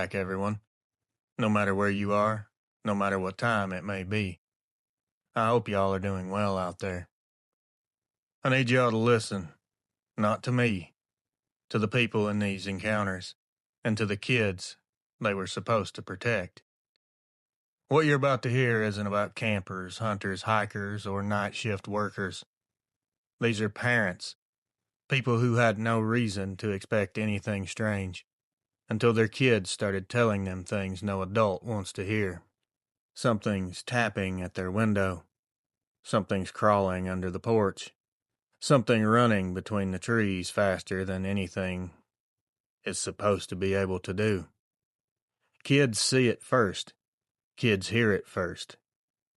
back, everyone. No matter where you are, no matter what time it may be. I hope y'all are doing well out there. I need y'all to listen, not to me, to the people in these encounters, and to the kids they were supposed to protect. What you're about to hear isn't about campers, hunters, hikers, or night shift workers. These are parents, people who had no reason to expect anything strange, until their kids started telling them things no adult wants to hear. Something's tapping at their window. Something's crawling under the porch. Something running between the trees faster than anything is supposed to be able to do. Kids see it first. Kids hear it first.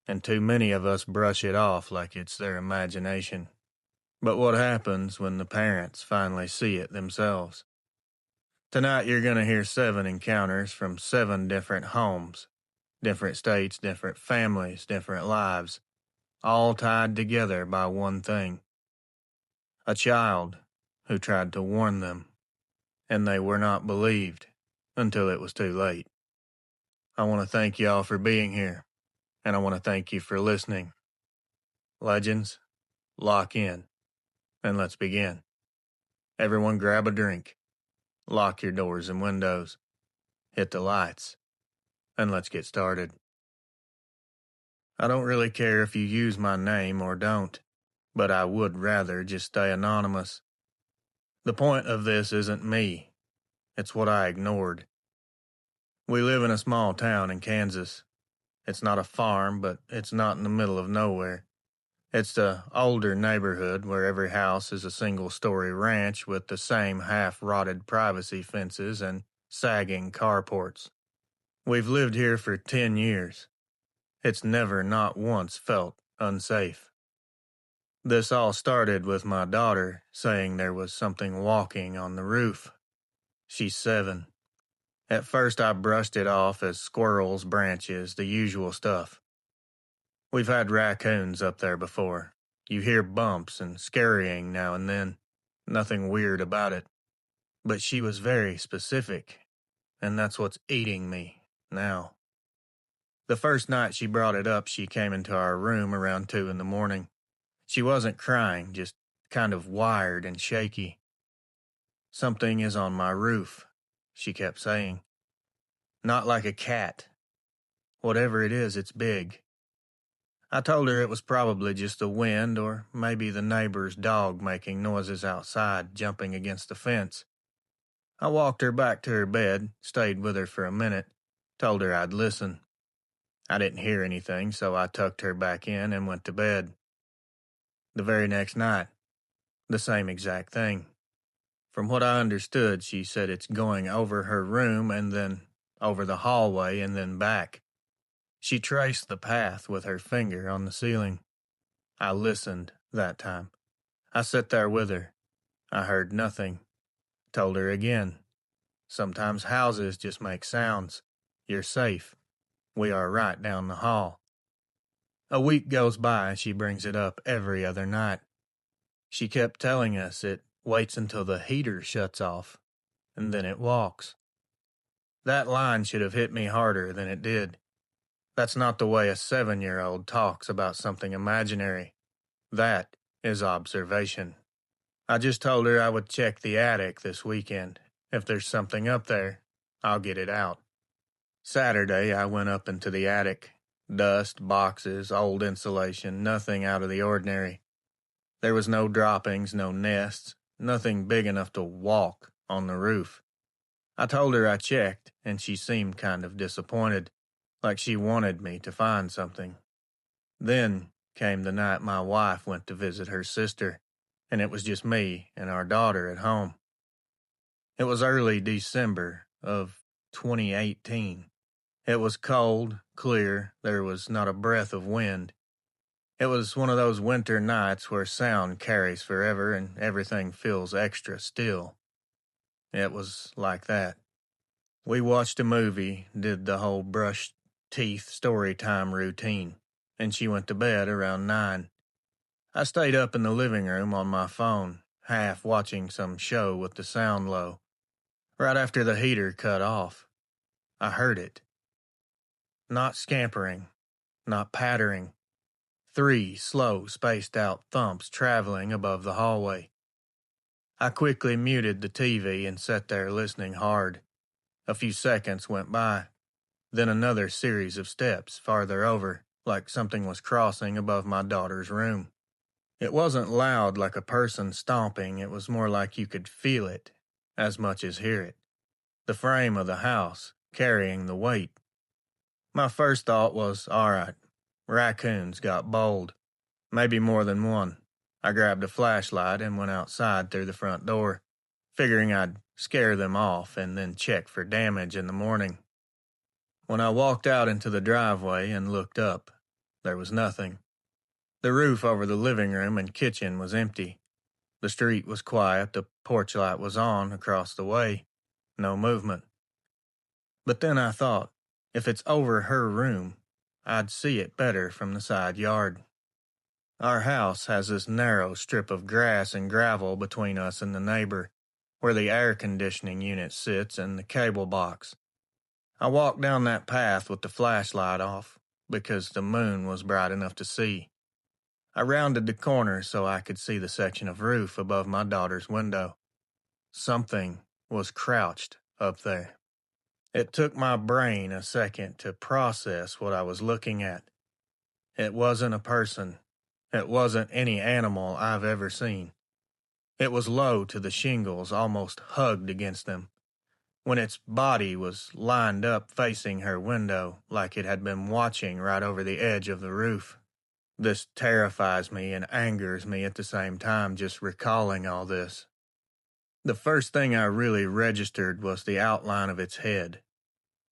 And too many of us brush it off like it's their imagination. But what happens when the parents finally see it themselves? Tonight you're going to hear 7 encounters from 7 different homes, different states, different families, different lives, all tied together by one thing. A child who tried to warn them, and they were not believed until it was too late. I want to thank y'all for being here, and I want to thank you for listening. Legends, lock in, and let's begin. Everyone grab a drink, lock your doors and windows, hit the lights, and let's get started. I don't really care if you use my name or don't, but I would rather just stay anonymous. The point of this isn't me. It's what I ignored. We live in a small town in Kansas. It's not a farm, but it's not in the middle of nowhere. It's the older neighborhood where every house is a single-story ranch with the same half-rotted privacy fences and sagging carports. We've lived here for 10 years. It's never not once felt unsafe. This all started with my daughter saying there was something walking on the roof. She's 7. At first I brushed it off as squirrels, branches, the usual stuff. We've had raccoons up there before. You hear bumps and scurrying now and then. Nothing weird about it. But she was very specific, and that's what's eating me now. The first night she brought it up, she came into our room around 2 in the morning. She wasn't crying, just kind of wired and shaky. "Something is on my roof," she kept saying. "Not like a cat. Whatever it is, it's big." I told her it was probably just the wind or maybe the neighbor's dog making noises outside, jumping against the fence. I walked her back to her bed, stayed with her for a minute, told her I'd listen. I didn't hear anything, so I tucked her back in and went to bed. The very next night, the same exact thing. From what I understood, she said it's going over her room and then over the hallway and then back. She traced the path with her finger on the ceiling. I listened that time. I sat there with her. I heard nothing. Told her again. Sometimes houses just make sounds. You're safe. We are right down the hall. A week goes by and she brings it up every other night. She kept telling us it waits until the heater shuts off, and then it walks. That line should have hit me harder than it did. That's not the way a 7-year-old talks about something imaginary. That is observation. I just told her I would check the attic this weekend. If there's something up there, I'll get it out. Saturday, I went up into the attic. Dust, boxes, old insulation, nothing out of the ordinary. There was no droppings, no nests, nothing big enough to walk on the roof. I told her I checked, and she seemed kind of disappointed, like she wanted me to find something. Then came the night my wife went to visit her sister, and it was just me and our daughter at home. It was early December of 2018. It was cold, clear, there was not a breath of wind. It was one of those winter nights where sound carries forever and everything feels extra still. It was like that. We watched a movie, did the whole brush teeth story time routine, and she went to bed around 9. I stayed up in the living room on my phone, half watching some show with the sound low. Right after the heater cut off, I heard it. Not scampering, not pattering. 3 slow, spaced-out thumps traveling above the hallway. I quickly muted the TV and sat there listening hard. A few seconds went by. Then another series of steps farther over, like something was crossing above my daughter's room. It wasn't loud like a person stomping, it was more like you could feel it, as much as hear it. The frame of the house, carrying the weight. My first thought was, alright, raccoons got bold. Maybe more than one. I grabbed a flashlight and went outside through the front door, figuring I'd scare them off and then check for damage in the morning. When I walked out into the driveway and looked up, there was nothing. The roof over the living room and kitchen was empty. The street was quiet, the porch light was on across the way. No movement. But then I thought, if it's over her room, I'd see it better from the side yard. Our house has this narrow strip of grass and gravel between us and the neighbor, where the air conditioning unit sits and the cable box. I walked down that path with the flashlight off, because the moon was bright enough to see. I rounded the corner so I could see the section of roof above my daughter's window. Something was crouched up there. It took my brain a second to process what I was looking at. It wasn't a person. It wasn't any animal I've ever seen. It was low to the shingles, almost hugged against them, when its body was lined up facing her window like it had been watching right over the edge of the roof. This terrifies me and angers me at the same time, just recalling all this. The first thing I really registered was the outline of its head.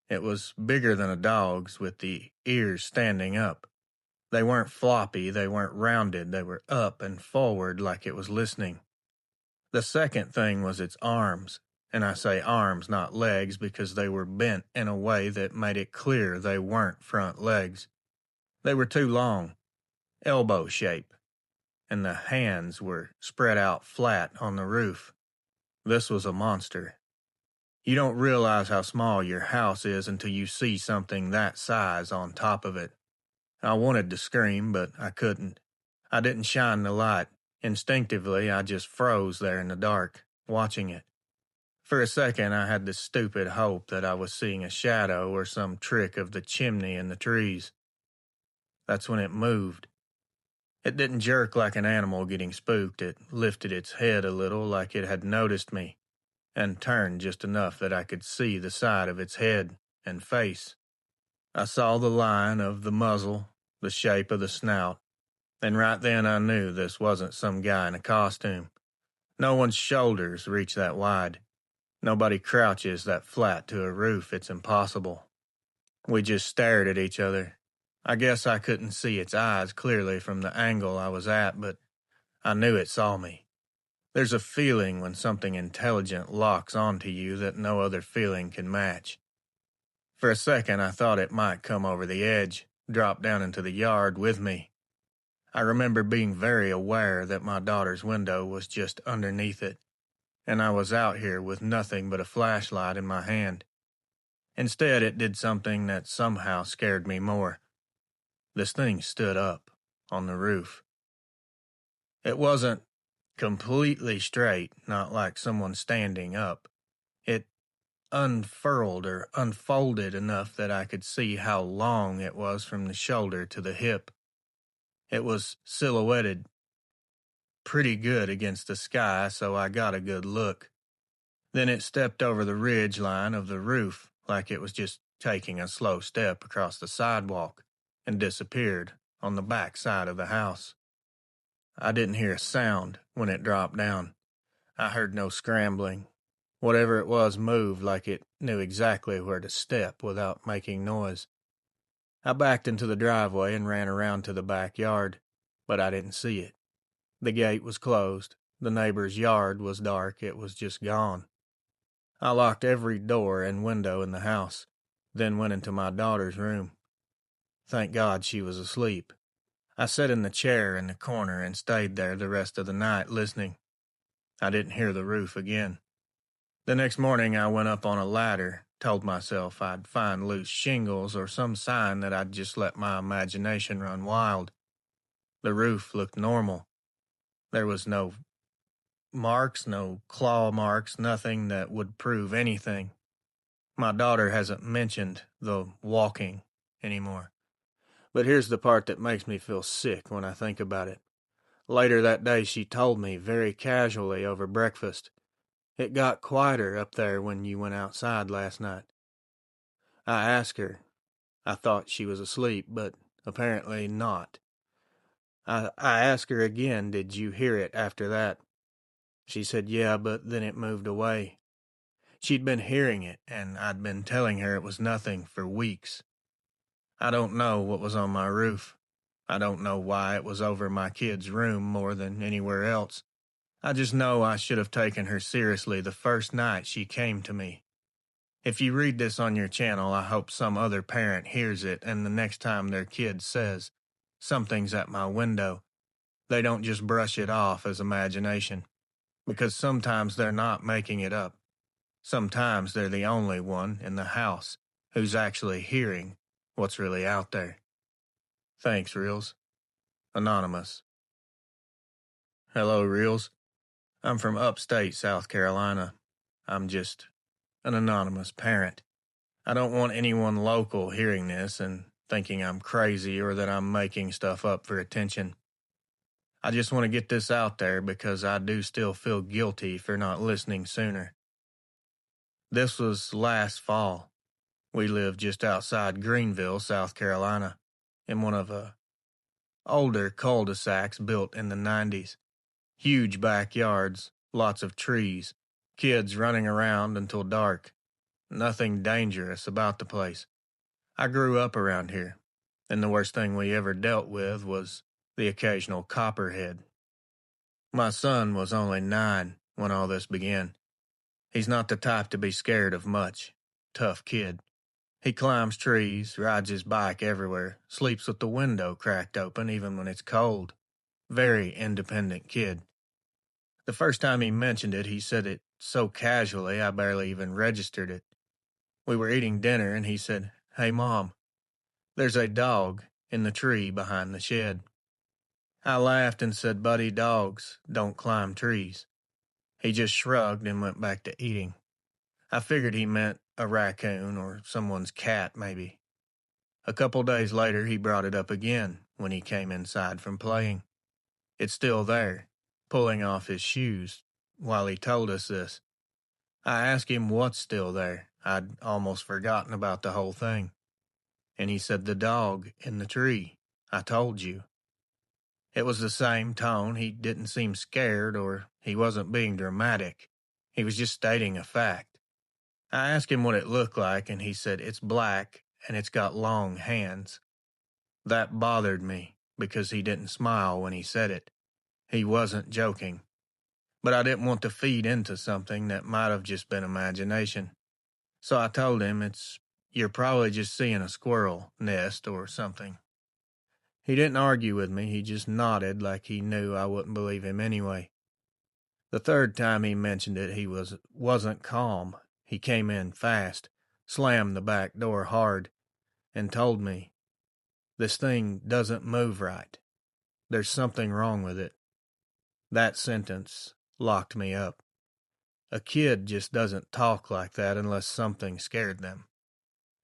It was bigger than a dog's, with the ears standing up. They weren't floppy, they weren't rounded, they were up and forward like it was listening. The second thing was its arms, and I say arms, not legs, because they were bent in a way that made it clear they weren't front legs. They were too long, elbow shape, and the hands were spread out flat on the roof. This was a monster. You don't realize how small your house is until you see something that size on top of it. I wanted to scream, but I couldn't. I didn't shine the light. Instinctively, I just froze there in the dark, watching it. For a second, I had the stupid hope that I was seeing a shadow or some trick of the chimney in the trees. That's when it moved. It didn't jerk like an animal getting spooked. It lifted its head a little like it had noticed me, and turned just enough that I could see the side of its head and face. I saw the line of the muzzle, the shape of the snout, and right then I knew this wasn't some guy in a costume. No one's shoulders reach that wide. Nobody crouches that flat to a roof. It's impossible. We just stared at each other. I guess I couldn't see its eyes clearly from the angle I was at, but I knew it saw me. There's a feeling when something intelligent locks onto you that no other feeling can match. For a second, I thought it might come over the edge, drop down into the yard with me. I remember being very aware that my daughter's window was just underneath it, and I was out here with nothing but a flashlight in my hand. Instead, it did something that somehow scared me more. This thing stood up on the roof. It wasn't completely straight, not like someone standing up. It unfurled or unfolded enough that I could see how long it was from the shoulder to the hip. It was silhouetted pretty good against the sky, so I got a good look. Then it stepped over the ridge line of the roof like it was just taking a slow step across the sidewalk and disappeared on the back side of the house. I didn't hear a sound when it dropped down. I heard no scrambling. Whatever it was moved like it knew exactly where to step without making noise. I backed into the driveway and ran around to the backyard, but I didn't see it. The gate was closed. The neighbor's yard was dark. It was just gone. I locked every door and window in the house, then went into my daughter's room. Thank God she was asleep. I sat in the chair in the corner and stayed there the rest of the night listening. I didn't hear the roof again. The next morning I went up on a ladder, told myself I'd find loose shingles or some sign that I'd just let my imagination run wild. The roof looked normal. There was no marks, no claw marks, nothing that would prove anything. My daughter hasn't mentioned the walking anymore. But here's the part that makes me feel sick when I think about it. Later that day, she told me very casually over breakfast, "It got quieter up there when you went outside last night." I asked her. I thought she was asleep, but apparently not. I asked her again, "Did you hear it after that?" She said, "Yeah, but then it moved away." She'd been hearing it, and I'd been telling her it was nothing for weeks. I don't know what was on my roof. I don't know why it was over my kid's room more than anywhere else. I just know I should have taken her seriously the first night she came to me. If you read this on your channel, I hope some other parent hears it and the next time their kid says, "Something's at my window," they don't just brush it off as imagination. Because sometimes they're not making it up. Sometimes they're the only one in the house who's actually hearing what's really out there. Thanks, Reels. Anonymous. Hello, Reels. I'm from upstate South Carolina. I'm just an anonymous parent. I don't want anyone local hearing this and thinking I'm crazy or that I'm making stuff up for attention. I just want to get this out there because I do still feel guilty for not listening sooner. This was last fall. We lived just outside Greenville, South Carolina, in one of a older cul-de-sacs built in the 90s. Huge backyards, lots of trees, kids running around until dark. Nothing dangerous about the place. I grew up around here, and the worst thing we ever dealt with was the occasional copperhead. My son was only 9 when all this began. He's not the type to be scared of much. Tough kid. He climbs trees, rides his bike everywhere, sleeps with the window cracked open even when it's cold. Very independent kid. The first time he mentioned it, he said it so casually I barely even registered it. We were eating dinner and he said, "Hey, Mom, there's a dog in the tree behind the shed." I laughed and said, "Buddy, dogs don't climb trees." He just shrugged and went back to eating. I figured he meant a raccoon or someone's cat, maybe. A couple days later, he brought it up again when he came inside from playing. It's still there, pulling off his shoes while he told us this. I asked him what's still there. I'd almost forgotten about the whole thing. And he said, "The dog in the tree. I told you." It was the same tone. He didn't seem scared or he wasn't being dramatic. He was just stating a fact. I asked him what it looked like, and he said, "It's black and it's got long hands." That bothered me because he didn't smile when he said it. He wasn't joking. But I didn't want to feed into something that might have just been imagination. So I told him you're probably just seeing a squirrel nest or something. He didn't argue with me. He just nodded like he knew I wouldn't believe him anyway. The third time he mentioned it, he wasn't calm. He came in fast, slammed the back door hard, and told me, "This thing doesn't move right. There's something wrong with it." That sentence locked me up. A kid just doesn't talk like that unless something scared them.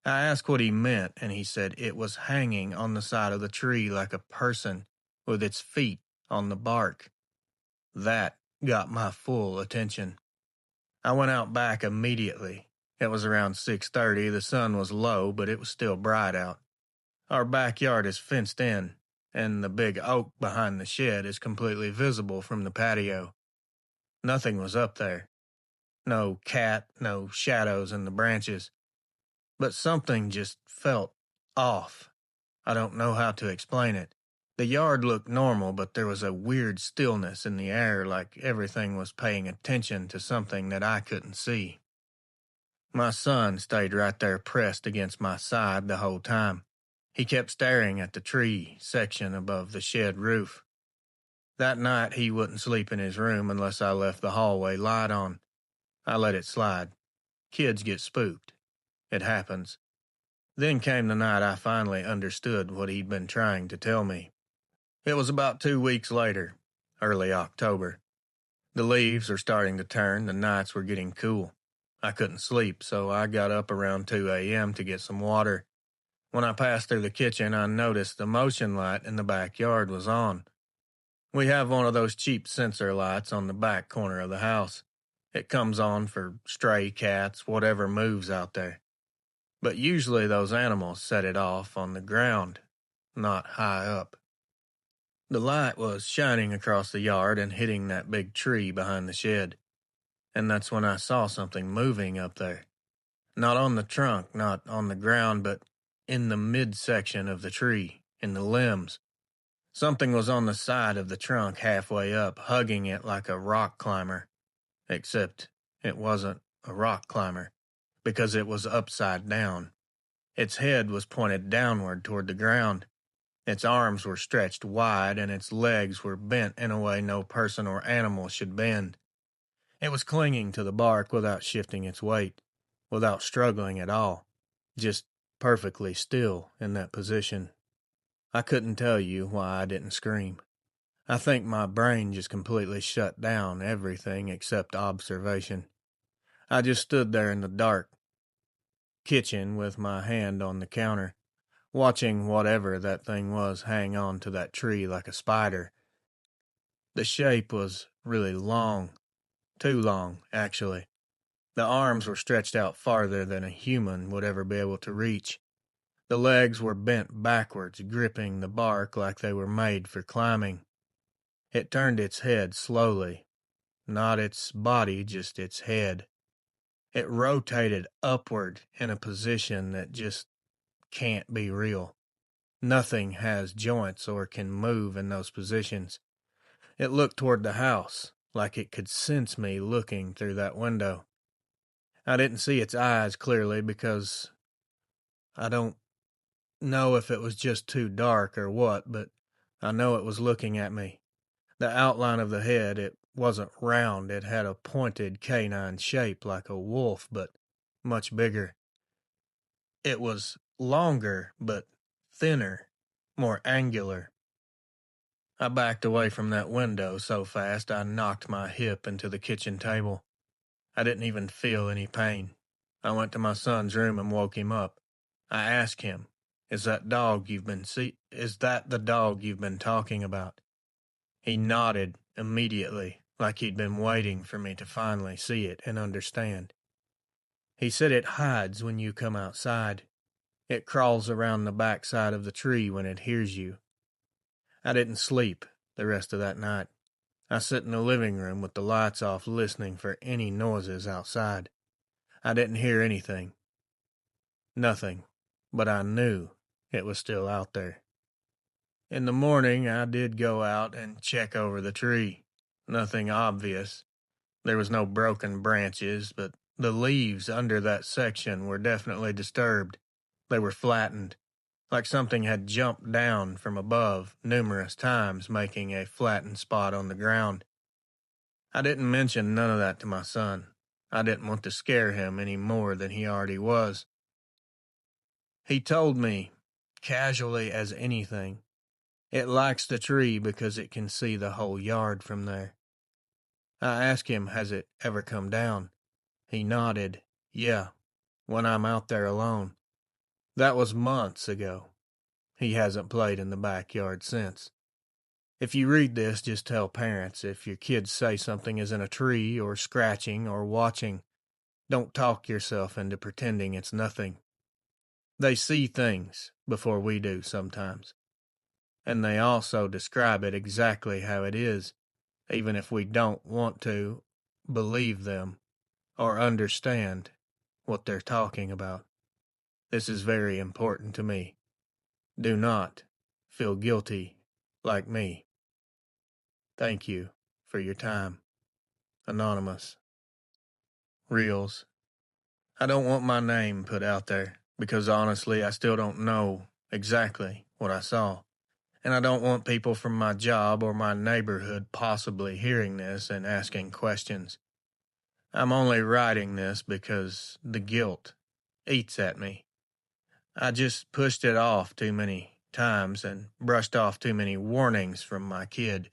I asked what he meant, and he said it was hanging on the side of the tree like a person with its feet on the bark. That got my full attention. I went out back immediately. It was around 6:30. The sun was low, but it was still bright out. Our backyard is fenced in, and the big oak behind the shed is completely visible from the patio. Nothing was up there. No cat, no shadows in the branches. But something just felt off. I don't know how to explain it. The yard looked normal, but there was a weird stillness in the air, like everything was paying attention to something that I couldn't see. My son stayed right there pressed against my side the whole time. He kept staring at the tree section above the shed roof. That night he wouldn't sleep in his room unless I left the hallway light on. I let it slide. Kids get spooked. It happens. Then came the night I finally understood what he'd been trying to tell me. It was about 2 weeks later, early October. The leaves were starting to turn, the nights were getting cool. I couldn't sleep, so I got up around 2 a.m. to get some water. When I passed through the kitchen, I noticed the motion light in the backyard was on. We have one of those cheap sensor lights on the back corner of the house. It comes on for stray cats, whatever moves out there. But usually those animals set it off on the ground, not high up. The light was shining across the yard and hitting that big tree behind the shed. And that's when I saw something moving up there. Not on the trunk, not on the ground, but in the midsection of the tree, in the limbs. Something was on the side of the trunk halfway up, hugging it like a rock climber. Except it wasn't a rock climber, because it was upside down. Its head was pointed downward toward the ground. Its arms were stretched wide, and its legs were bent in a way no person or animal should bend. It was clinging to the bark without shifting its weight, without struggling at all, just perfectly still in that position. I couldn't tell you why I didn't scream. I think my brain just completely shut down everything except observation. I just stood there in the dark kitchen with my hand on the counter, watching whatever that thing was hang on to that tree like a spider. The shape was really long, too long, actually. The arms were stretched out farther than a human would ever be able to reach. The legs were bent backwards, gripping the bark like they were made for climbing. It turned its head slowly. Not its body, just its head. It rotated upward in a position that just can't be real. Nothing has joints or can move in those positions. It looked toward the house, like it could sense me looking through that window. I didn't see its eyes clearly because I don't know if it was just too dark or what, but I know it was looking at me. The outline of the head, it wasn't round. It had a pointed canine shape like a wolf, but much bigger. It was longer, but thinner, more angular. I backed away from that window so fast I knocked my hip into the kitchen table. I didn't even feel any pain. I went to my son's room and woke him up. I asked him, Is that the dog you've been talking about? He nodded immediately, like he'd been waiting for me to finally see it and understand. He said it hides when you come outside. It crawls around the backside of the tree when it hears you. I didn't sleep the rest of that night. I sat in the living room with the lights off listening for any noises outside. I didn't hear anything. Nothing. But I knew it was still out there. In the morning, I did go out and check over the tree. Nothing obvious. There was no broken branches, but the leaves under that section were definitely disturbed. They were flattened, like something had jumped down from above numerous times, making a flattened spot on the ground. I didn't mention none of that to my son. I didn't want to scare him any more than he already was. He told me, casually as anything, it likes the tree because it can see the whole yard from there. I asked him, has it ever come down? He nodded, yeah, when I'm out there alone. That was months ago. He hasn't played in the backyard since. If you read this, just tell parents if your kids say something is in a tree or scratching or watching. Don't talk yourself into pretending it's nothing. They see things before we do sometimes. And they also describe it exactly how it is, even if we don't want to believe them or understand what they're talking about. This is very important to me. Do not feel guilty like me. Thank you for your time. Anonymous. Reels. I don't want my name put out there because honestly I still don't know exactly what I saw. And I don't want people from my job or my neighborhood possibly hearing this and asking questions. I'm only writing this because the guilt eats at me. I just pushed it off too many times and brushed off too many warnings from my kid.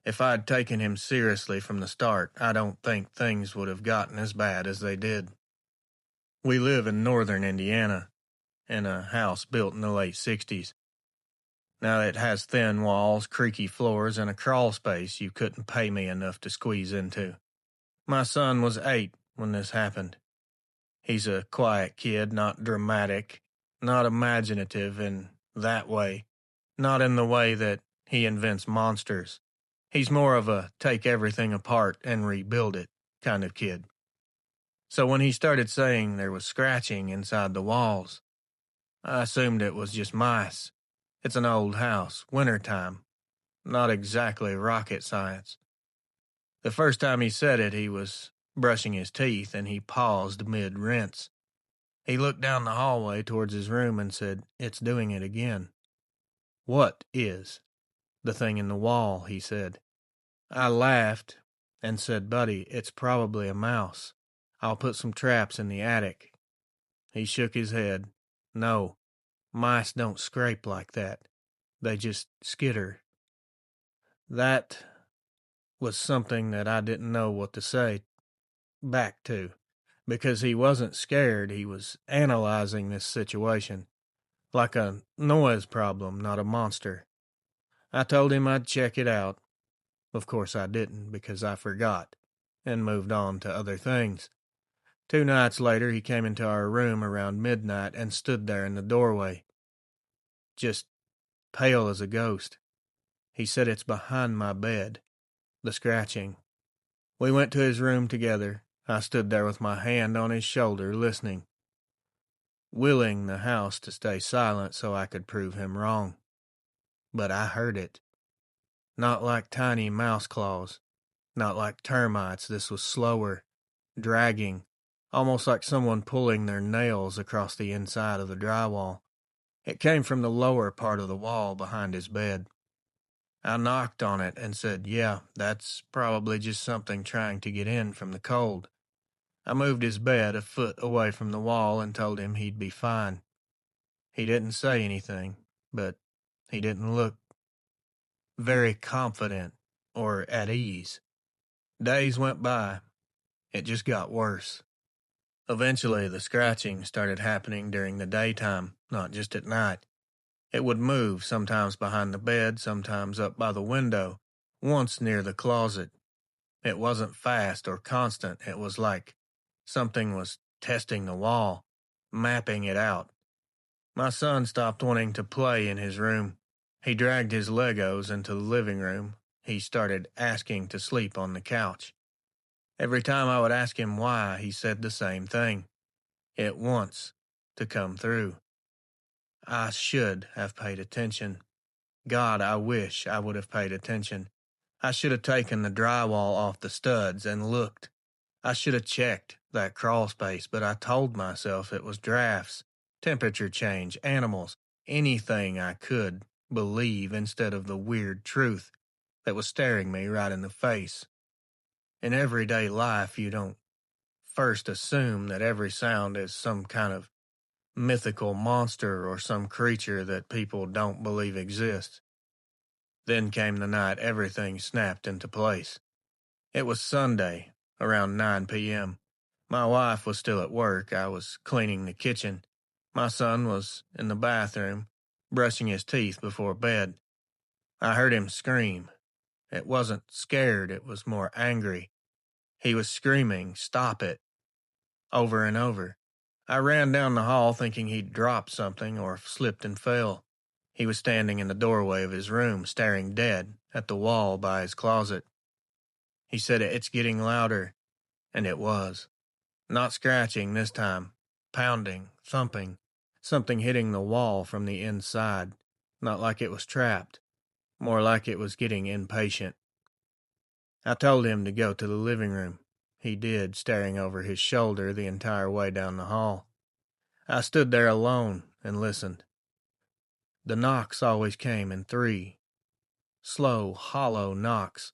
If I'd taken him seriously from the start, I don't think things would have gotten as bad as they did. We live in northern Indiana, in a house built in the late 60s. Now it has thin walls, creaky floors, and a crawl space you couldn't pay me enough to squeeze into. My son was 8 when this happened. He's a quiet kid, not dramatic, not imaginative in that way, not in the way that he invents monsters. He's more of a take everything apart and rebuild it kind of kid. So when he started saying there was scratching inside the walls, I assumed it was just mice. It's an old house, wintertime, not exactly rocket science. The first time he said it, he was brushing his teeth and he paused mid-rinse. He looked down the hallway towards his room and said, "It's doing it again." "What is?" "The thing in the wall," he said. I laughed and said, "Buddy, it's probably a mouse. I'll put some traps in the attic." He shook his head. "No, mice don't scrape like that. They just skitter." That was something that I didn't know what to say back to, because he wasn't scared. He was analyzing this situation like a noise problem, not a monster. I told him I'd check it out. Of course I didn't, because I forgot and moved on to other things. 2 nights later, he came into our room around midnight and stood there in the doorway, just pale as a ghost. He said, "It's behind my bed, the scratching." We went to his room together. I stood there with my hand on his shoulder, listening, willing the house to stay silent so I could prove him wrong. But I heard it. Not like tiny mouse claws, not like termites. This was slower, dragging, almost like someone pulling their nails across the inside of the drywall. It came from the lower part of the wall behind his bed. I knocked on it and said, "Yeah, that's probably just something trying to get in from the cold." I moved his bed a foot away from the wall and told him he'd be fine. He didn't say anything, but he didn't look very confident or at ease. Days went by. It just got worse. Eventually, the scratching started happening during the daytime, not just at night. It would move, sometimes behind the bed, sometimes up by the window, once near the closet. It wasn't fast or constant. It was like something was testing the wall, mapping it out. My son stopped wanting to play in his room. He dragged his Legos into the living room. He started asking to sleep on the couch. Every time I would ask him why, he said the same thing. It wants to come through. I should have paid attention. God, I wish I would have paid attention. I should have taken the drywall off the studs and looked. I should have checked that crawl space, but I told myself it was drafts, temperature change, animals, anything I could believe instead of the weird truth that was staring me right in the face. In everyday life, you don't first assume that every sound is some kind of mythical monster or some creature that people don't believe exists. Then came the night everything snapped into place. It was Sunday, around 9 p.m. My wife was still at work. I was cleaning the kitchen. My son was in the bathroom, brushing his teeth before bed. I heard him scream. It wasn't scared, it was more angry. He was screaming, "Stop it," over and over. I ran down the hall thinking he'd dropped something or slipped and fell. He was standing in the doorway of his room, staring dead at the wall by his closet. He said, "It's getting louder," and it was. Not scratching this time, pounding, thumping, something hitting the wall from the inside, not like it was trapped, more like it was getting impatient. I told him to go to the living room. He did, staring over his shoulder the entire way down the hall. I stood there alone and listened. The knocks always came in 3, slow, hollow knocks,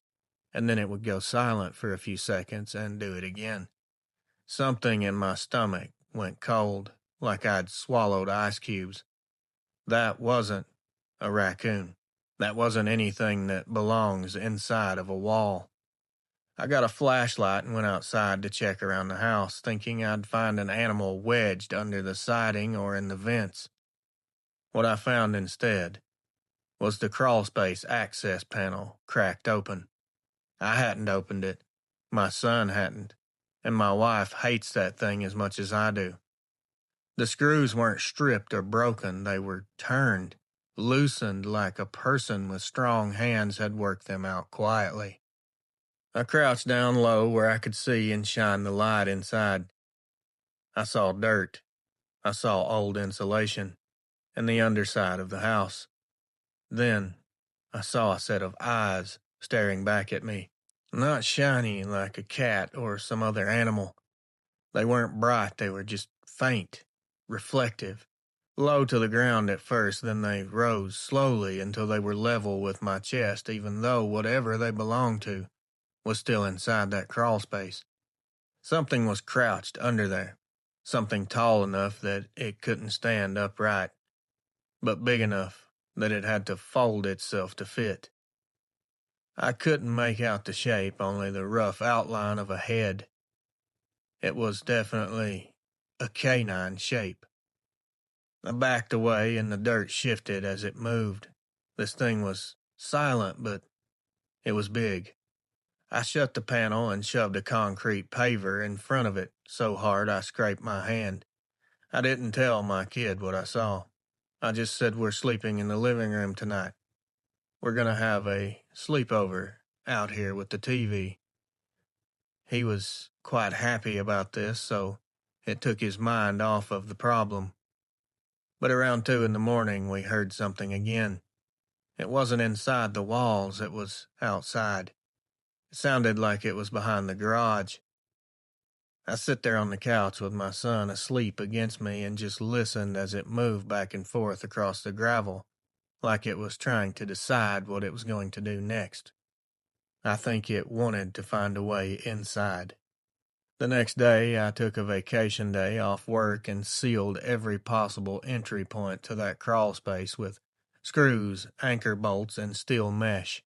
and then it would go silent for a few seconds and do it again. Something in my stomach went cold, like I'd swallowed ice cubes. That wasn't a raccoon. That wasn't anything that belongs inside of a wall. I got a flashlight and went outside to check around the house, thinking I'd find an animal wedged under the siding or in the vents. What I found instead was the crawlspace access panel cracked open. I hadn't opened it, my son hadn't, and my wife hates that thing as much as I do. The screws weren't stripped or broken, they were turned, loosened like a person with strong hands had worked them out quietly. I crouched down low where I could see and shine the light inside. I saw dirt. I saw old insulation and the underside of the house. Then I saw a set of eyes staring back at me, not shiny like a cat or some other animal. They weren't bright, they were just faint, reflective, low to the ground at first, then they rose slowly until they were level with my chest, even though whatever they belonged to was still inside that crawl space. Something was crouched under there, something tall enough that it couldn't stand upright, but big enough that it had to fold itself to fit. I couldn't make out the shape, only the rough outline of a head. It was definitely a canine shape. I backed away and the dirt shifted as it moved. This thing was silent, but it was big. I shut the panel and shoved a concrete paver in front of it so hard I scraped my hand. I didn't tell my kid what I saw. I just said we're sleeping in the living room tonight. We're going to have a sleepover out here with the TV. He was quite happy about this, so it took his mind off of the problem. But around 2 a.m, we heard something again. It wasn't inside the walls, it was outside. It sounded like it was behind the garage. I sit there on the couch with my son asleep against me and just listened as it moved back and forth across the gravel, like it was trying to decide what it was going to do next. I think it wanted to find a way inside. The next day, I took a vacation day off work and sealed every possible entry point to that crawl space with screws, anchor bolts, and steel mesh.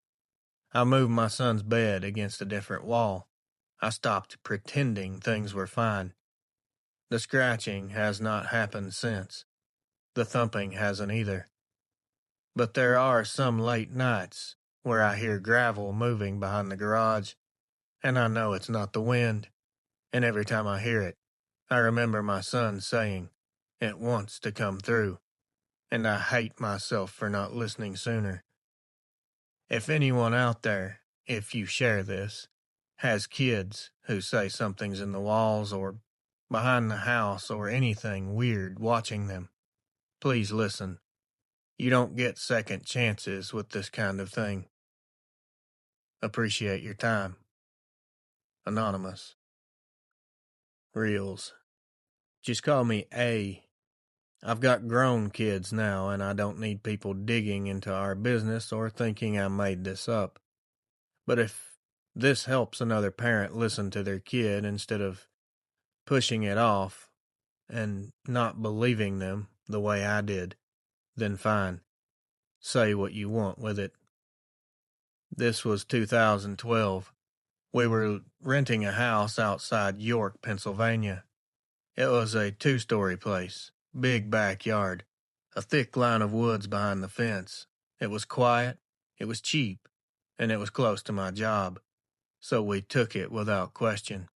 I moved my son's bed against a different wall. I stopped pretending things were fine. The scratching has not happened since. The thumping hasn't either. But there are some late nights where I hear gravel moving behind the garage, and I know it's not the wind. And every time I hear it, I remember my son saying, "It wants to come through," and I hate myself for not listening sooner. If anyone out there, if you share this, has kids who say something's in the walls or behind the house or anything weird watching them, please listen. You don't get second chances with this kind of thing. Appreciate your time. Anonymous. Reels. Just call me A. I've got grown kids now, and I don't need people digging into our business or thinking I made this up. But if this helps another parent listen to their kid instead of pushing it off and not believing them the way I did, then fine. Say what you want with it. This was 2012. We were renting a house outside York, Pennsylvania. It was a 2-story place, big backyard, a thick line of woods behind the fence. It was quiet, it was cheap, and it was close to my job, so we took it without question.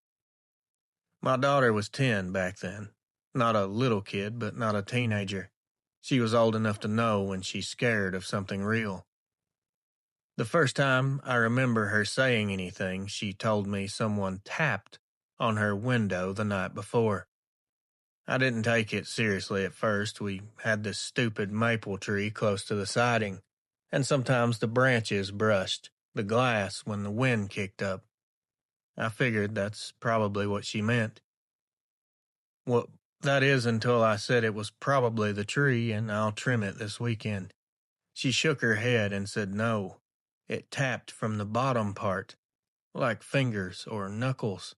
My daughter was 10 back then. Not a little kid, but not a teenager. She was old enough to know when she's scared of something real. The first time I remember her saying anything, she told me someone tapped on her window the night before. I didn't take it seriously at first. We had this stupid maple tree close to the siding, and sometimes the branches brushed the glass when the wind kicked up. I figured that's probably what she meant. Well, that is until I said it was probably the tree and I'll trim it this weekend. She shook her head and said no. It tapped from the bottom part, like fingers or knuckles.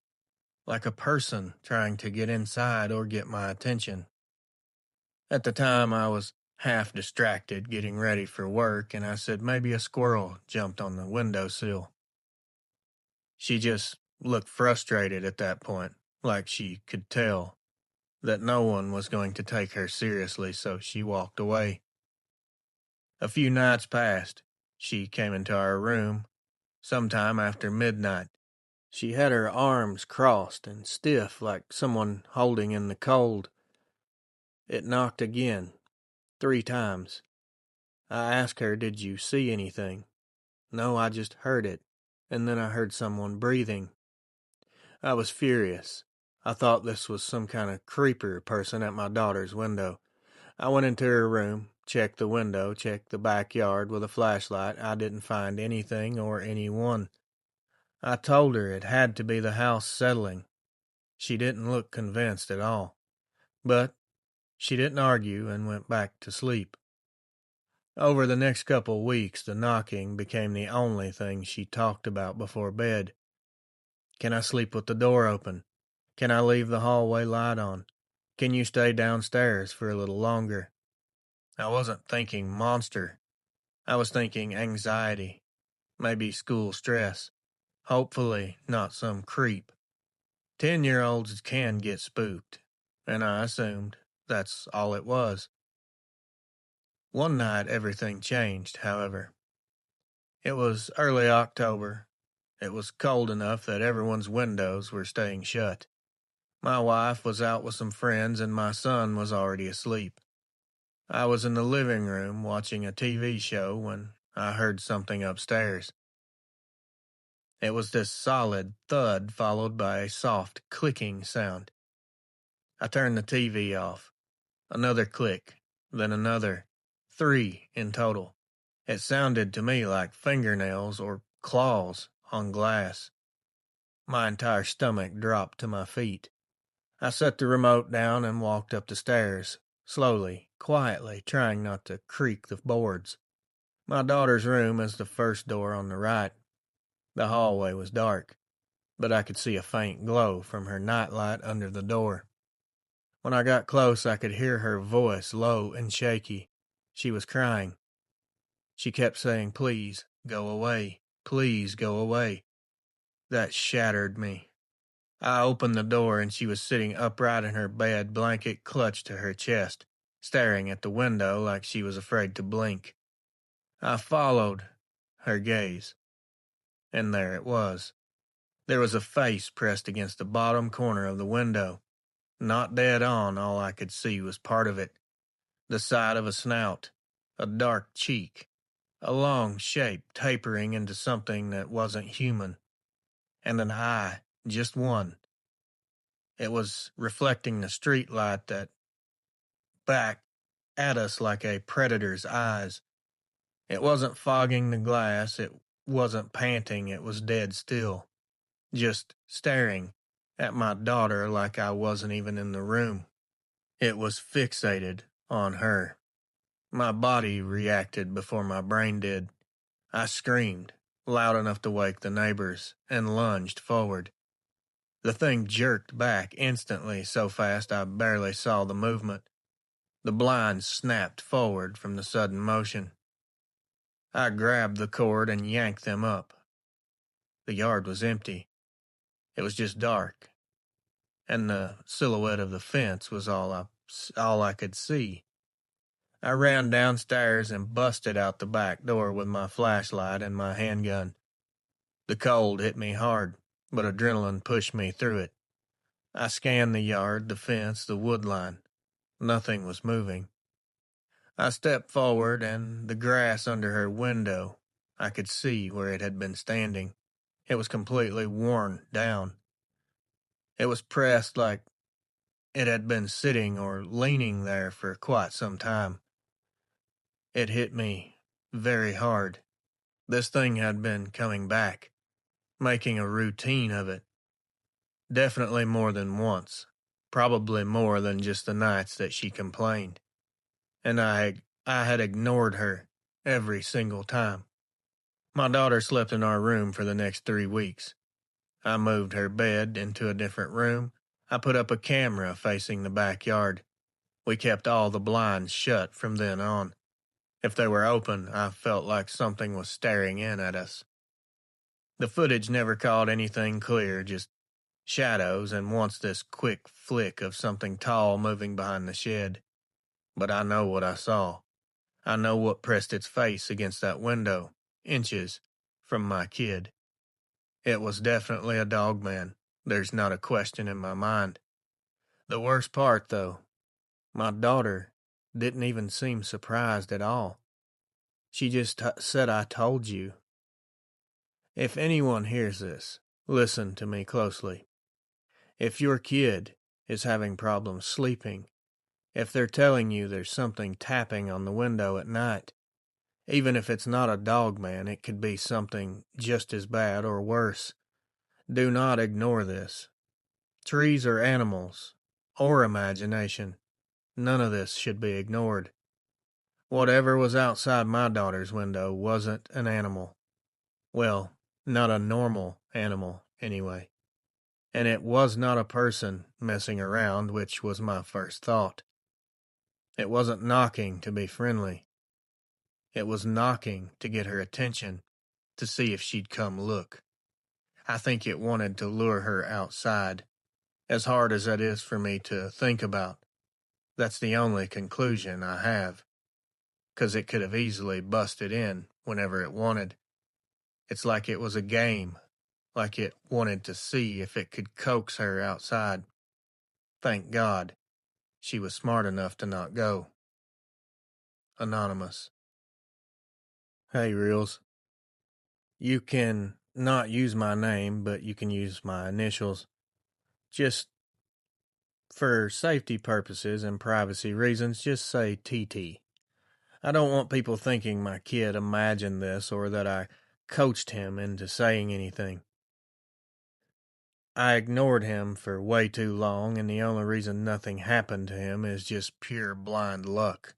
like a person trying to get inside or get my attention. At the time, I was half distracted getting ready for work, and I said maybe a squirrel jumped on the windowsill. She just looked frustrated at that point, like she could tell that no one was going to take her seriously, so she walked away. A few nights passed. She came into our room sometime after midnight. She had her arms crossed and stiff like someone holding in the cold. It knocked again, 3 times. I asked her, "Did you see anything?" "No, I just heard it. And then I heard someone breathing." I was furious. I thought this was some kind of creeper person at my daughter's window. I went into her room, checked the window, checked the backyard with a flashlight. I didn't find anything or anyone. I told her it had to be the house settling. She didn't look convinced at all. But she didn't argue and went back to sleep. Over the next couple weeks, the knocking became the only thing she talked about before bed. "Can I sleep with the door open? Can I leave the hallway light on? Can you stay downstairs for a little longer?" I wasn't thinking monster. I was thinking anxiety, maybe school stress. Hopefully not some creep. 10-year-olds can get spooked, and I assumed that's all it was. One night everything changed, however. It was early October. It was cold enough that everyone's windows were staying shut. My wife was out with some friends and my son was already asleep. I was in the living room watching a TV show when I heard something upstairs. It was this solid thud followed by a soft clicking sound. I turned the TV off. Another click, then another. 3 in total. It sounded to me like fingernails or claws on glass. My entire stomach dropped to my feet. I set the remote down and walked up the stairs, slowly, quietly, trying not to creak the boards. My daughter's room is the first door on the right. The hallway was dark, but I could see a faint glow from her nightlight under the door. When I got close, I could hear her voice, low and shaky. She was crying. She kept saying, "Please, go away. Please, go away." That shattered me. I opened the door and she was sitting upright in her bed, blanket clutched to her chest, staring at the window like she was afraid to blink. I followed her gaze, and there it was. There was a face pressed against the bottom corner of the window. Not dead on, all I could see was part of it. The side of a snout, a dark cheek, a long shape tapering into something that wasn't human, and an eye, just one. It was reflecting the street light that back at us like a predator's eyes. It wasn't fogging the glass, it wasn't panting, it was dead still, just staring at my daughter like I wasn't even in the room. It was fixated on her. My body reacted before my brain did. I screamed, loud enough to wake the neighbors, and lunged forward. The thing jerked back instantly so fast I barely saw the movement. The blinds snapped forward from the sudden motion. I grabbed the cord and yanked them up. The yard was empty. It was just dark, and the silhouette of the fence was all I could see. I ran downstairs and busted out the back door with my flashlight and my handgun. The cold hit me hard, but adrenaline pushed me through it. I scanned the yard, the fence, the wood line. Nothing was moving. I stepped forward, and the grass under her window, I could see where it had been standing. It was completely worn down. It was pressed like it had been sitting or leaning there for quite some time. It hit me very hard. This thing had been coming back, making a routine of it. Definitely more than once. Probably more than just the nights that she complained. And I had ignored her every single time. My daughter slept in our room for the next 3 weeks. I moved her bed into a different room. I put up a camera facing the backyard. We kept all the blinds shut from then on. If they were open, I felt like something was staring in at us. The footage never caught anything clear, just shadows and once this quick flick of something tall moving behind the shed. But I know what I saw. I know what pressed its face against that window, inches from my kid. It was definitely a dog man. There's not a question in my mind. The worst part, though, my daughter didn't even seem surprised at all. She just said, "I told you." If anyone hears this, listen to me closely. If your kid is having problems sleeping, if they're telling you there's something tapping on the window at night, even if it's not a dog man, it could be something just as bad or worse. Do not ignore this. Trees or animals, or imagination, none of this should be ignored. Whatever was outside my daughter's window wasn't an animal. Well, not a normal animal, anyway. And it was not a person messing around, which was my first thought. It wasn't knocking to be friendly. It was knocking to get her attention, to see if she'd come look. I think it wanted to lure her outside, as hard as that is for me to think about. That's the only conclusion I have, 'cause it could have easily busted in whenever it wanted. It's like it was a game, like it wanted to see if it could coax her outside. Thank God, she was smart enough to not go. Anonymous. Hey, Reels. You can not use my name, but you can use my initials. Just for safety purposes and privacy reasons, just say TT. I don't want people thinking my kid imagined this or that I coached him into saying anything. I ignored him for way too long, and the only reason nothing happened to him is just pure blind luck.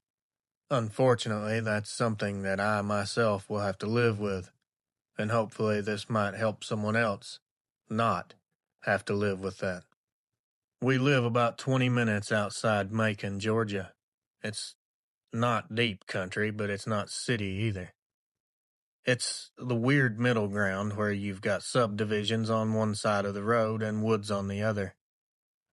Unfortunately, that's something that I myself will have to live with, and hopefully this might help someone else not have to live with that. We live about 20 minutes outside Macon, Georgia. It's not deep country, but it's not city either. It's the weird middle ground where you've got subdivisions on one side of the road and woods on the other.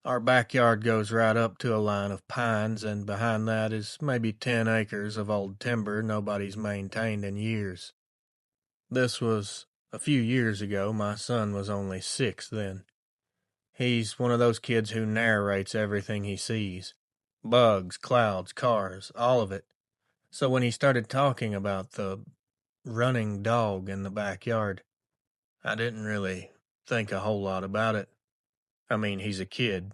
Our backyard goes right up to a line of pines, and behind that is maybe 10 acres of old timber nobody's maintained in years. This was a few years ago. My son was only 6 then. He's one of those kids who narrates everything he sees. Bugs, clouds, cars, all of it. So when he started talking about the running dog in the backyard, I didn't really think a whole lot about it. I mean, he's a kid.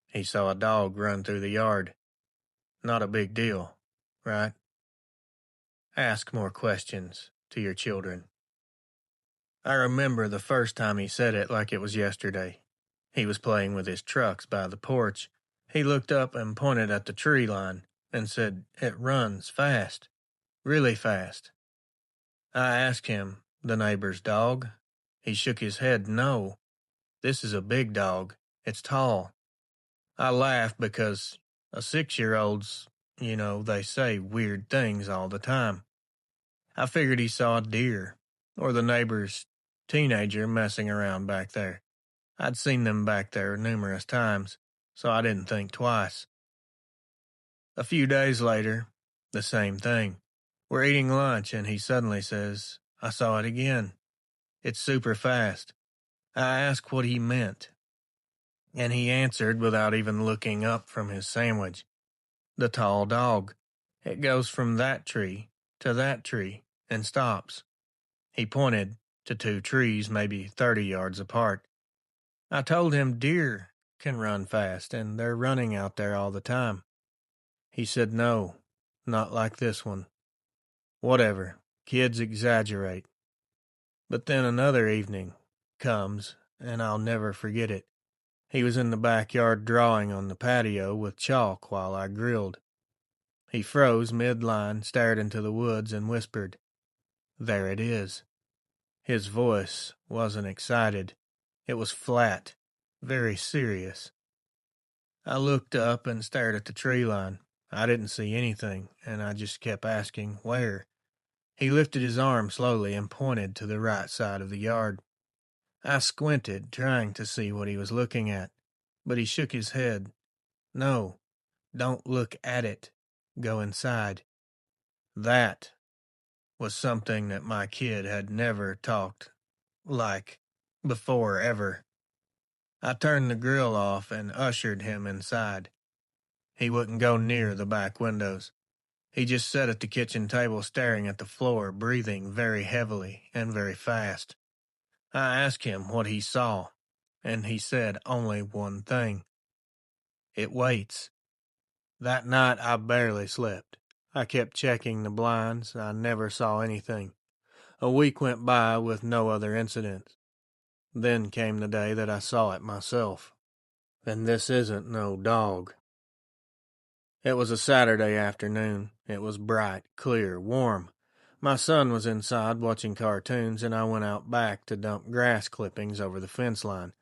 He saw a dog run through the yard. Not a big deal, right? Ask more questions to your children. I remember the first time he said it like it was yesterday. He was playing with his trucks by the porch. He looked up and pointed at the tree line and said, "It runs fast, really fast." I asked him, "The neighbor's dog?" He shook his head, "No, this is a big dog. It's tall." I laughed because a 6-year-old's, they say weird things all the time. I figured he saw a deer or the neighbor's teenager messing around back there. I'd seen them back there numerous times, so I didn't think twice. A few days later, the same thing. We're eating lunch and he suddenly says, "I saw it again. It's super fast." I asked what he meant, and he answered without even looking up from his sandwich. "The tall dog. It goes from that tree to that tree and stops." He pointed to 2 trees maybe 30 yards apart. I told him deer can run fast and they're running out there all the time. He said no, not like this one. Whatever, kids exaggerate. But then another evening comes, and I'll never forget it. He was in the backyard drawing on the patio with chalk while I grilled. He froze mid-line, stared into the woods, and whispered, "There it is." His voice wasn't excited. It was flat, very serious. I looked up and stared at the tree line. I didn't see anything, and I just kept asking, where? He lifted his arm slowly and pointed to the right side of the yard. I squinted, trying to see what he was looking at, but he shook his head. No, don't look at it. Go inside. That was something that my kid had never talked like before ever. I turned the grill off and ushered him inside. He wouldn't go near the back windows. He just sat at the kitchen table staring at the floor, breathing very heavily and very fast. I asked him what he saw, and he said only one thing. It waits. That night I barely slept. I kept checking the blinds. I never saw anything. A week went by with no other incidents. Then came the day that I saw it myself. And this isn't no dog. It was a Saturday afternoon. It was bright, clear, warm. My son was inside watching cartoons, and I went out back to dump grass clippings over the fence line.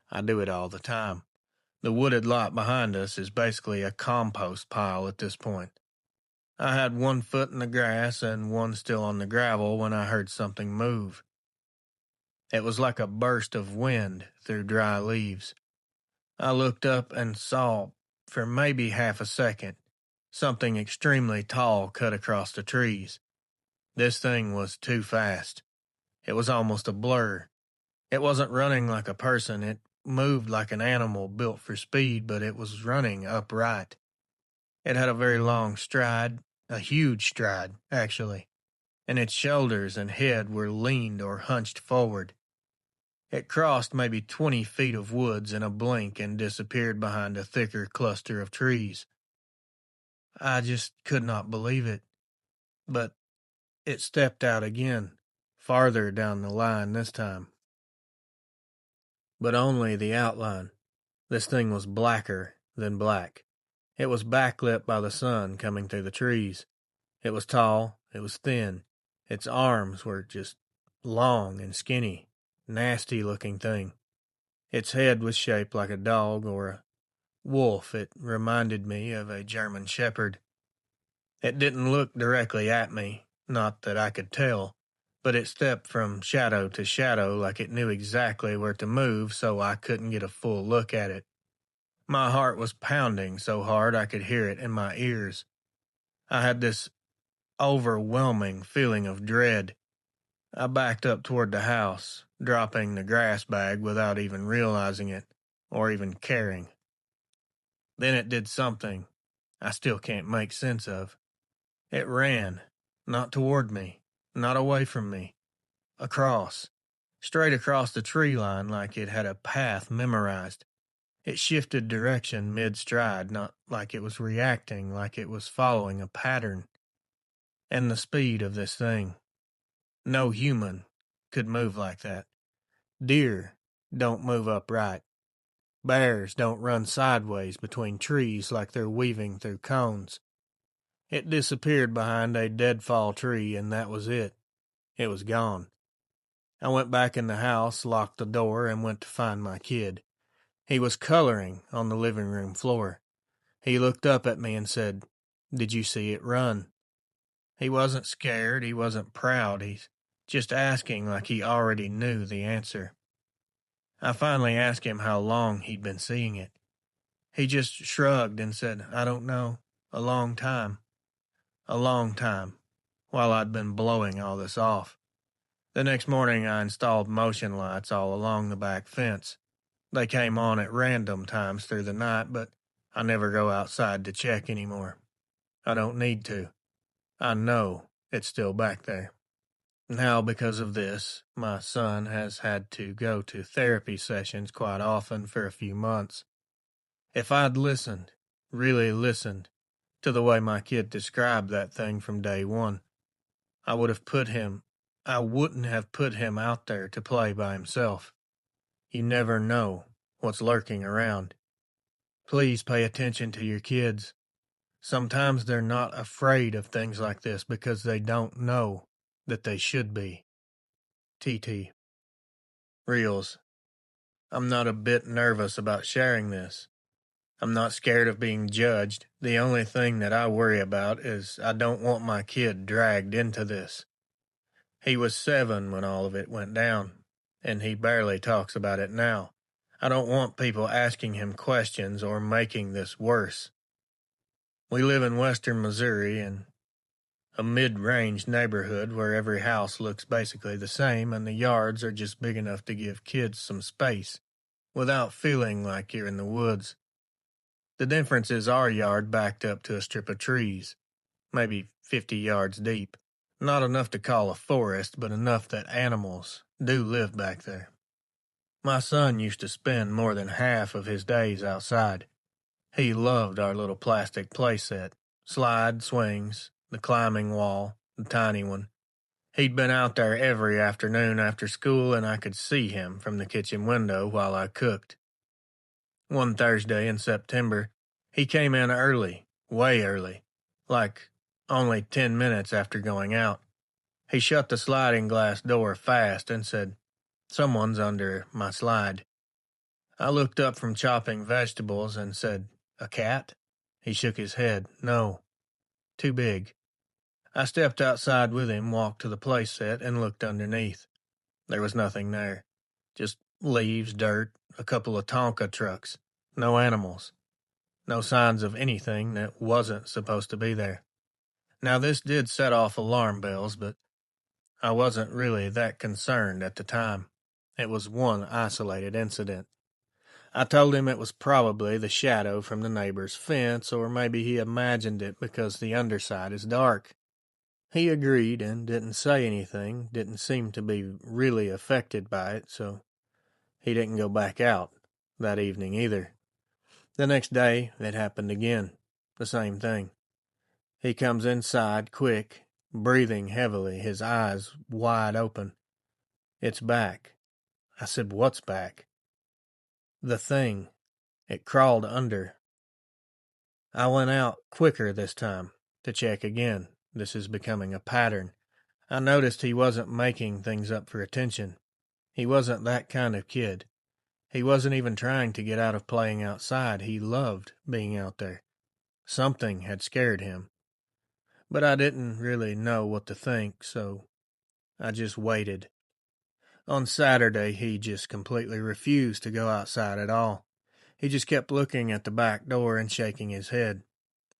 I do it all the time. The wooded lot behind us is basically a compost pile at this point. I had one foot in the grass and one still on the gravel when I heard something move. It was like a burst of wind through dry leaves. I looked up and saw, for maybe half a second, something extremely tall cut across the trees. This thing was too fast. It was almost a blur. It wasn't running like a person. It moved like an animal built for speed, but it was running upright. It had a very long stride, a huge stride, actually, and its shoulders and head were leaned or hunched forward. It crossed maybe 20 feet of woods in a blink and disappeared behind a thicker cluster of trees. I just could not believe it. But it stepped out again, farther down the line this time. But only the outline. This thing was blacker than black. It was backlit by the sun coming through the trees. It was tall, it was thin. Its arms were just long and skinny, nasty-looking thing. Its head was shaped like a dog or a wolf. It reminded me of a German shepherd. It didn't look directly at me, not that I could tell, but it stepped from shadow to shadow like it knew exactly where to move so I couldn't get a full look at it. My heart was pounding so hard I could hear it in my ears. I had this overwhelming feeling of dread. I backed up toward the house, dropping the grass bag without even realizing it, or even caring. Then it did something I still can't make sense of. It ran, not toward me, not away from me, across, straight across the tree line like it had a path memorized. It shifted direction mid-stride, not like it was reacting, like it was following a pattern. And the speed of this thing. No human could move like that. Deer don't move upright. Bears don't run sideways between trees like they're weaving through cones. It disappeared behind a deadfall tree, and that was it. It was gone. I went back in the house, locked the door, and went to find my kid. He was coloring on the living room floor. He looked up at me and said, "Did you see it run?" He wasn't scared, he wasn't proud, he's just asking like he already knew the answer. I finally asked him how long he'd been seeing it. He just shrugged and said, "I don't know, a long time." A long time, while I'd been blowing all this off. The next morning I installed motion lights all along the back fence. They came on at random times through the night, but I never go outside to check anymore. I don't need to. I know it's still back there. Now, because of this, my son has had to go to therapy sessions quite often for a few months. If I'd listened, really listened, to the way my kid described that thing from day one, I wouldn't have put him out there to play by himself. You never know what's lurking around. Please pay attention to your kids. Sometimes they're not afraid of things like this because they don't know that they should be. TT. Reels. I'm not a bit nervous about sharing this. I'm not scared of being judged. The only thing that I worry about is I don't want my kid dragged into this. He was 7 when all of it went down, and he barely talks about it now. I don't want people asking him questions or making this worse. We live in western Missouri in a mid-range neighborhood where every house looks basically the same and the yards are just big enough to give kids some space without feeling like you're in the woods. The difference is our yard backed up to a strip of trees, maybe 50 yards deep. Not enough to call a forest, but enough that animals do live back there. My son used to spend more than half of his days outside. He loved our little plastic playset, slide, swings, the climbing wall, the tiny one. He'd been out there every afternoon after school, and I could see him from the kitchen window while I cooked. One Thursday in September, he came in early, way early, like only 10 minutes after going out. He shut the sliding glass door fast and said, "Someone's under my slide." I looked up from chopping vegetables and said, "A cat?" He shook his head. "No, too big." I stepped outside with him, walked to the playset, and looked underneath. There was nothing there. Just leaves, dirt, a couple of Tonka trucks. No animals. No signs of anything that wasn't supposed to be there. Now this did set off alarm bells, but I wasn't really that concerned at the time. It was one isolated incident. I told him it was probably the shadow from the neighbor's fence, or maybe he imagined it because the underside is dark. He agreed and didn't say anything, didn't seem to be really affected by it, so he didn't go back out that evening either. The next day, it happened again. The same thing. He comes inside quick, breathing heavily, his eyes wide open. "It's back." I said, "What's back?" "The thing. It crawled under." I went out quicker this time to check again. This is becoming a pattern. I noticed he wasn't making things up for attention. He wasn't that kind of kid. He wasn't even trying to get out of playing outside. He loved being out there. Something had scared him. But I didn't really know what to think, so I just waited. On Saturday, he just completely refused to go outside at all. He just kept looking at the back door and shaking his head.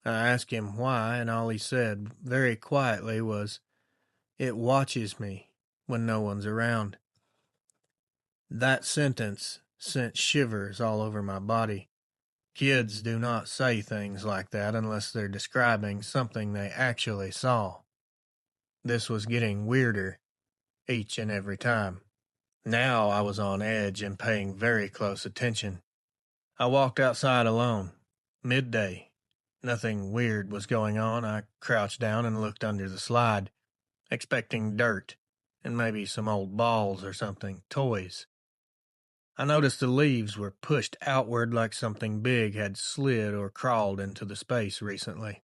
I asked him why, and all he said, very quietly, was, "It watches me when no one's around." That sentence sent shivers all over my body. Kids do not say things like that unless they're describing something they actually saw. This was getting weirder each and every time. Now I was on edge and paying very close attention. I walked outside alone. Midday. Nothing weird was going on. I crouched down and looked under the slide, expecting dirt and maybe some old balls or something, toys. I noticed the leaves were pushed outward like something big had slid or crawled into the space recently.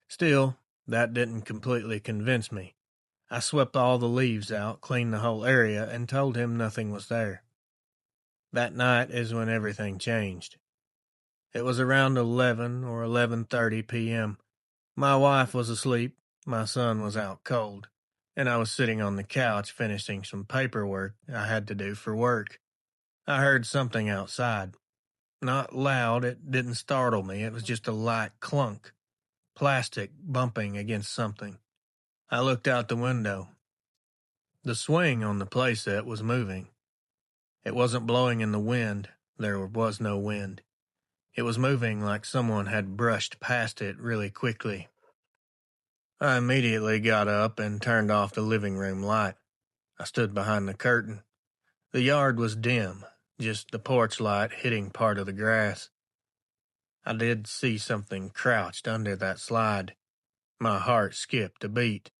Still, that didn't completely convince me. I swept all the leaves out, cleaned the whole area, and told him nothing was there. That night is when everything changed. It was around 11 or 11:30 p.m. My wife was asleep, my son was out cold, and I was sitting on the couch finishing some paperwork I had to do for work. I heard something outside. Not loud, it didn't startle me, it was just a light clunk, plastic bumping against something. I looked out the window. The swing on the playset was moving. It wasn't blowing in the wind, there was no wind. It was moving like someone had brushed past it really quickly. I immediately got up and turned off the living room light. I stood behind the curtain. The yard was dim, just the porch light hitting part of the grass. I did see something crouched under that slide. My heart skipped a beat.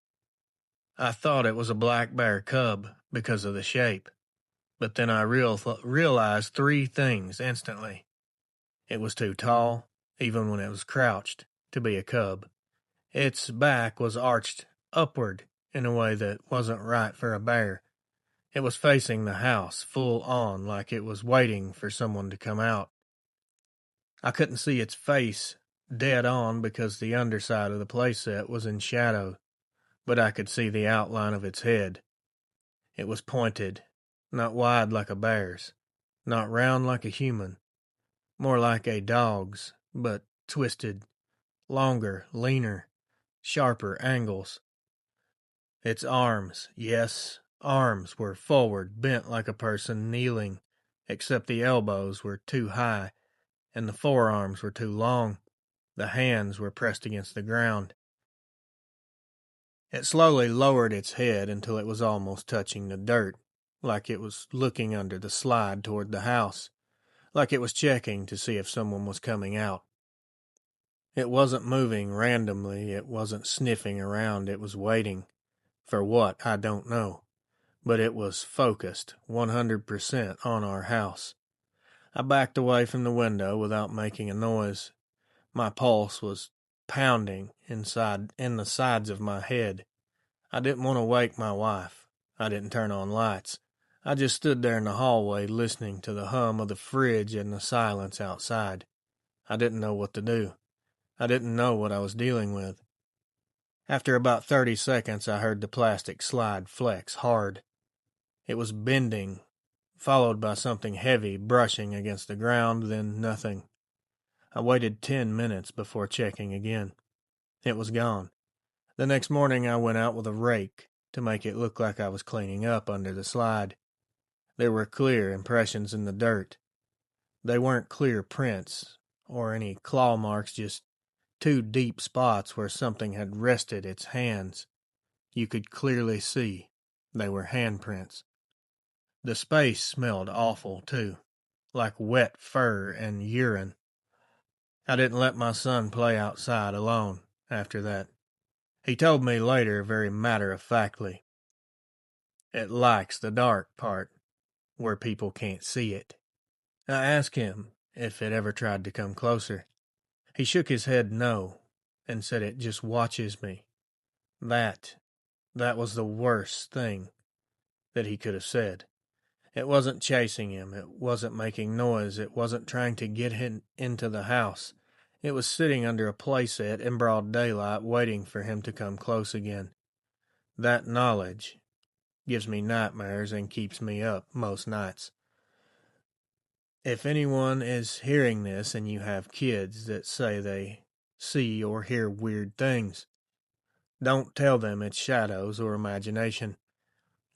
I thought it was a black bear cub because of the shape, but then I realized three things instantly. It was too tall, even when it was crouched, to be a cub. Its back was arched upward in a way that wasn't right for a bear. It was facing the house, full on, like it was waiting for someone to come out. I couldn't see its face dead on because the underside of the playset was in shadow, but I could see the outline of its head. It was pointed, not wide like a bear's, not round like a human, more like a dog's, but twisted, longer, leaner, sharper angles. Its arms, yes, arms, were forward, bent like a person kneeling, except the elbows were too high, and the forearms were too long. The hands were pressed against the ground. It slowly lowered its head until it was almost touching the dirt, like it was looking under the slide toward the house, like it was checking to see if someone was coming out. It wasn't moving randomly, it wasn't sniffing around, it was waiting. For what, I don't know. But it was focused, 100% on our house. I backed away from the window without making a noise. My pulse was pounding in the sides of my head. I didn't want to wake my wife. I didn't turn on lights. I just stood there in the hallway listening to the hum of the fridge and the silence outside. I didn't know what to do. I didn't know what I was dealing with. After about 30 seconds, I heard the plastic slide flex hard. It was bending, followed by something heavy brushing against the ground, then nothing. I waited 10 minutes before checking again. It was gone. The next morning I went out with a rake to make it look like I was cleaning up under the slide. There were clear impressions in the dirt. They weren't clear prints or any claw marks, just two deep spots where something had rested its hands. You could clearly see they were handprints. The space smelled awful, too, like wet fur and urine. I didn't let my son play outside alone after that. He told me later, very matter-of-factly, it likes the dark part, where people can't see it. I asked him if it ever tried to come closer. He shook his head no, and said it just watches me. That was the worst thing that he could have said. It wasn't chasing him, it wasn't making noise, it wasn't trying to get him into the house. It was sitting under a playset in broad daylight waiting for him to come close again. That knowledge gives me nightmares and keeps me up most nights. If anyone is hearing this and you have kids that say they see or hear weird things, don't tell them it's shadows or imagination.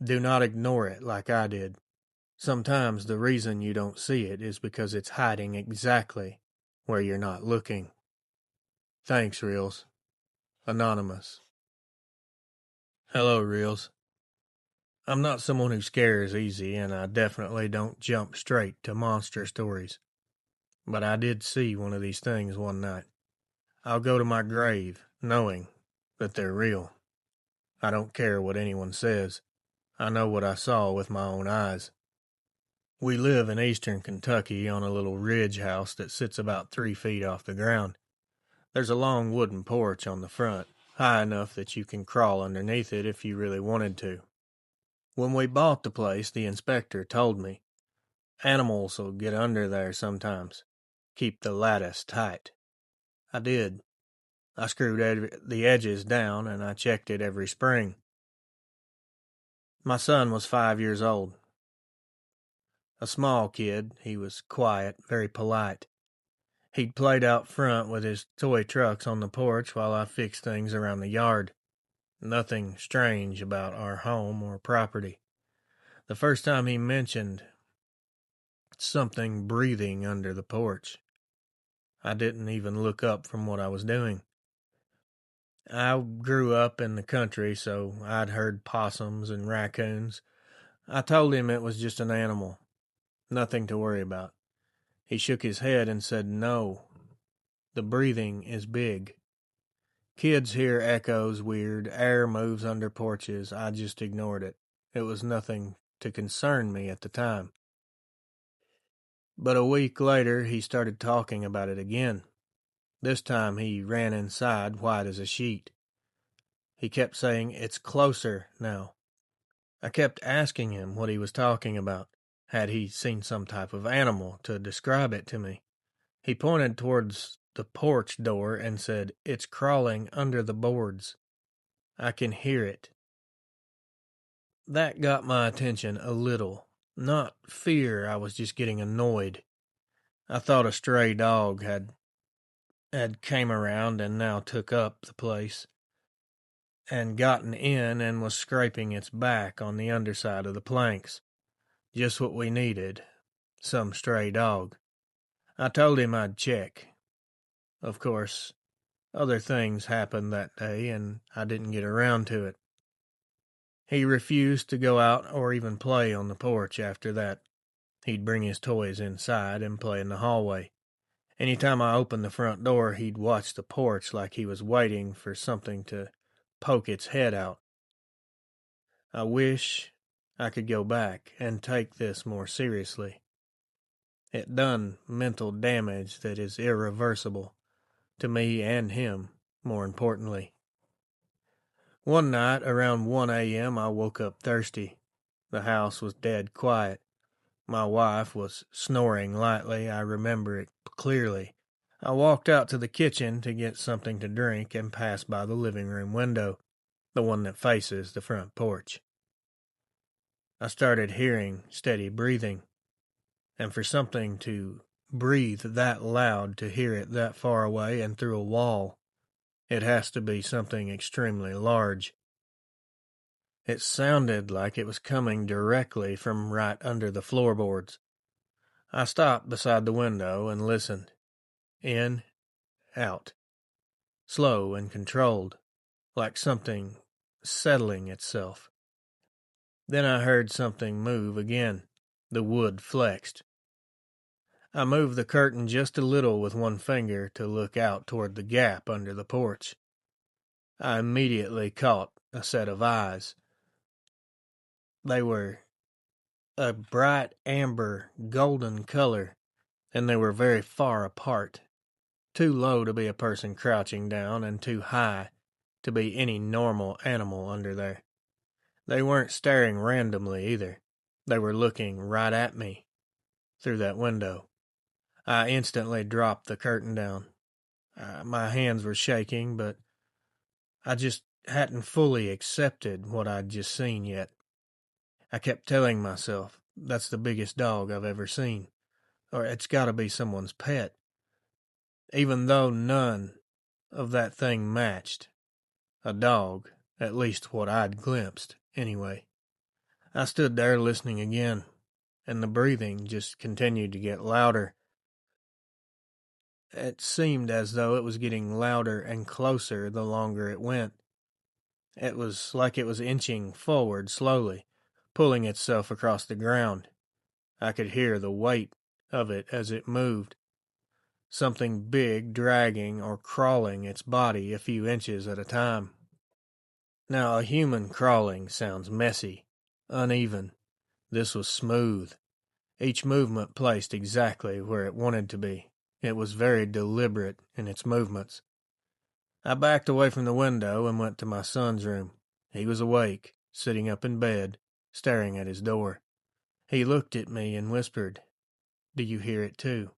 Do not ignore it like I did. Sometimes the reason you don't see it is because it's hiding exactly where you're not looking. Thanks, Reels. Anonymous. Hello, Reels. I'm not someone who scares easy, and I definitely don't jump straight to monster stories. But I did see one of these things one night. I'll go to my grave knowing that they're real. I don't care what anyone says. I know what I saw with my own eyes. We live in eastern Kentucky on a little ridge house that sits about 3 feet off the ground. There's a long wooden porch on the front, high enough that you can crawl underneath it if you really wanted to. When we bought the place, the inspector told me, animals will get under there sometimes. Keep the lattice tight. I did. I screwed the edges down and I checked it every spring. My son was 5 years old. A small kid, he was quiet, very polite. He'd played out front with his toy trucks on the porch while I fixed things around the yard. Nothing strange about our home or property. The first time he mentioned something breathing under the porch, I didn't even look up from what I was doing. I grew up in the country, so I'd heard possums and raccoons. I told him it was just an animal. Nothing to worry about. He shook his head and said, "No, the breathing is big. Kids hear echoes weird, air moves under porches." I just ignored it. It was nothing to concern me at the time. But a week later, he started talking about it again. This time he ran inside, white as a sheet. He kept saying, "It's closer now." I kept asking him what he was talking about. Had he seen some type of animal to describe it to me? He pointed towards the porch door and said, "It's crawling under the boards. I can hear it." That got my attention a little. Not fear, I was just getting annoyed. I thought a stray dog had came around and now took up the place and gotten in and was scraping its back on the underside of the planks. Just what we needed. Some stray dog. I told him I'd check. Of course, other things happened that day and I didn't get around to it. He refused to go out or even play on the porch after that. He'd bring his toys inside and play in the hallway. Any time I opened the front door, he'd watch the porch like he was waiting for something to poke its head out. I wish I could go back and take this more seriously. It done mental damage that is irreversible, to me and him, more importantly. One night, around 1 a.m., I woke up thirsty. The house was dead quiet. My wife was snoring lightly. I remember it clearly. I walked out to the kitchen to get something to drink and passed by the living room window, the one that faces the front porch. I started hearing steady breathing, and for something to breathe that loud, to hear it that far away and through a wall, it has to be something extremely large. It sounded like it was coming directly from right under the floorboards. I stopped beside the window and listened. In, out. Slow and controlled, like something settling itself. Then I heard something move again. The wood flexed. I moved the curtain just a little with one finger to look out toward the gap under the porch. I immediately caught a set of eyes. They were a bright amber golden color, and they were very far apart. Too low to be a person crouching down, and too high to be any normal animal under there. They weren't staring randomly either. They were looking right at me through that window. I instantly dropped the curtain down. My hands were shaking, but I just hadn't fully accepted what I'd just seen yet. I kept telling myself, that's the biggest dog I've ever seen, or it's got to be someone's pet. Even though none of that thing matched a dog, at least what I'd glimpsed, anyway. I stood there listening again, and the breathing just continued to get louder. It seemed as though it was getting louder and closer the longer it went. It was like it was inching forward slowly, pulling itself across the ground. I could hear the weight of it as it moved. Something big dragging or crawling its body a few inches at a time. Now, a human crawling sounds messy, uneven. This was smooth. Each movement placed exactly where it wanted to be. It was very deliberate in its movements. I backed away from the window and went to my son's room. He was awake, sitting up in bed, staring at his door. He looked at me and whispered, "Do you hear it too?"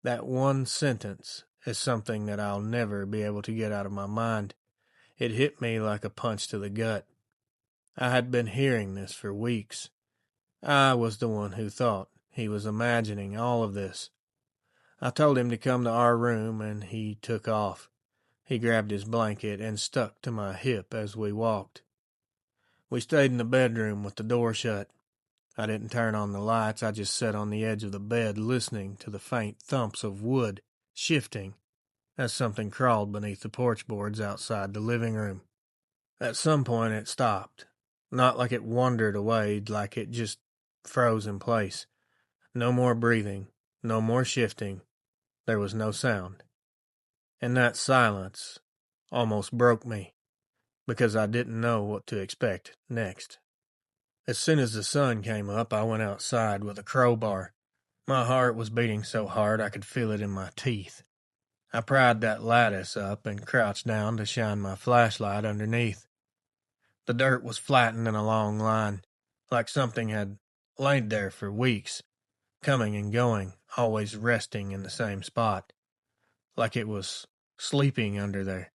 That one sentence is something that I'll never be able to get out of my mind. It hit me like a punch to the gut. I had been hearing this for weeks. I was the one who thought he was imagining all of this. I told him to come to our room, and he took off. He grabbed his blanket and stuck to my hip as we walked. We stayed in the bedroom with the door shut. I didn't turn on the lights. I just sat on the edge of the bed listening to the faint thumps of wood shifting as something crawled beneath the porch boards outside the living room. At some point it stopped. Not like it wandered away, like it just froze in place. No more breathing, no more shifting. There was no sound. And that silence almost broke me, because I didn't know what to expect next. As soon as the sun came up, I went outside with a crowbar. My heart was beating so hard I could feel it in my teeth. I pried that lattice up and crouched down to shine my flashlight underneath. The dirt was flattened in a long line, like something had laid there for weeks, coming and going, always resting in the same spot, like it was sleeping under there.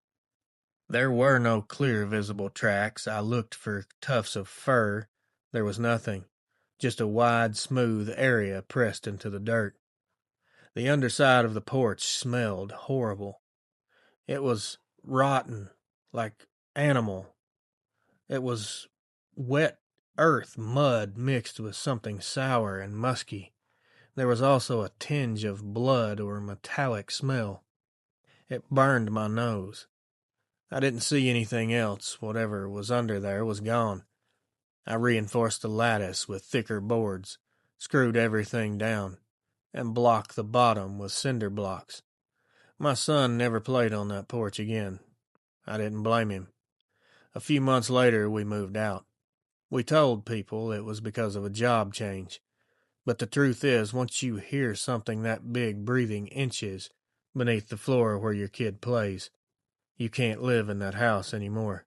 There were no clear visible tracks. I looked for tufts of fur. There was nothing, just a wide, smooth area pressed into the dirt. The underside of the porch smelled horrible. It was rotten, like animal. It was wet earth, mud mixed with something sour and musky. There was also a tinge of blood or metallic smell. It burned my nose. I didn't see anything else. Whatever was under there was gone. I reinforced the lattice with thicker boards, screwed everything down, and blocked the bottom with cinder blocks. My son never played on that porch again. I didn't blame him. A few months later, we moved out. We told people it was because of a job change. But the truth is, once you hear something that big breathing inches beneath the floor where your kid plays, you can't live in that house anymore.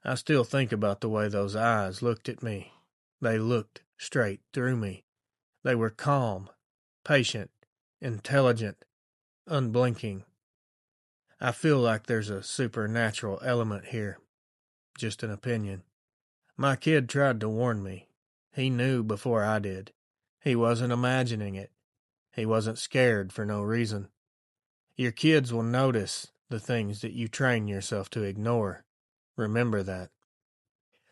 I still think about the way those eyes looked at me. They looked straight through me. They were calm, patient, intelligent, unblinking. I feel like there's a supernatural element here. Just an opinion. My kid tried to warn me. He knew before I did. He wasn't imagining it. He wasn't scared for no reason. Your kids will notice the things that you train yourself to ignore. Remember that.